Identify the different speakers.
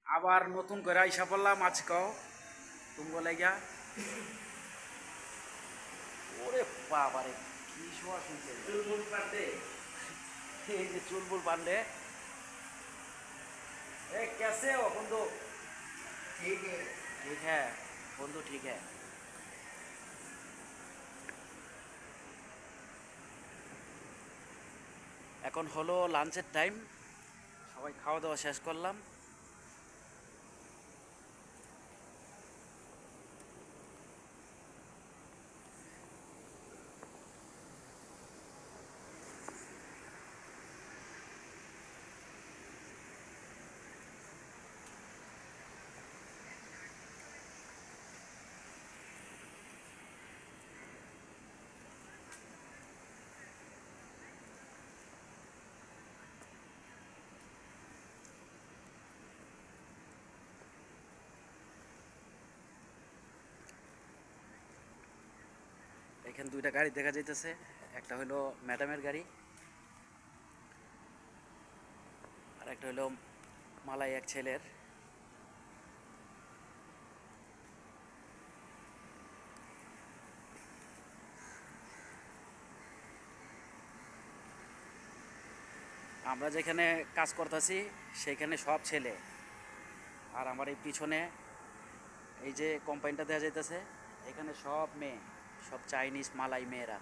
Speaker 1: আবার নতুন করে আইসা পড়লাম আজকেও তুমগো লাইগা। ওরে বাবারে কি শোয়া শুনছে
Speaker 2: চুলমুল পাতে
Speaker 1: এই যে চুলবুল পান্ডে। ए कैसे हो बंधु?
Speaker 2: ঠিক
Speaker 1: ठीक है বন্ধু, ঠিক है। এখন হলো লাঞ্চের টাইম, সবাই খাওয়া দাওয়া শেষ করলাম। এখানে দুইটা গাড়ি দেখা যাইতেছে, একটা হলো ম্যাডামের গাড়ি আর একটা হলো মালাই এক ছেলের। আমরা যেখানে কাজ করতেছি সেখানে সব ছেলে, আর আমার এই পিছনে এই যে কোম্পানিটা দেখা যাইতেছে এখানে সব মেয়ে, সব চাইনিজ মালাই মেয়েরা।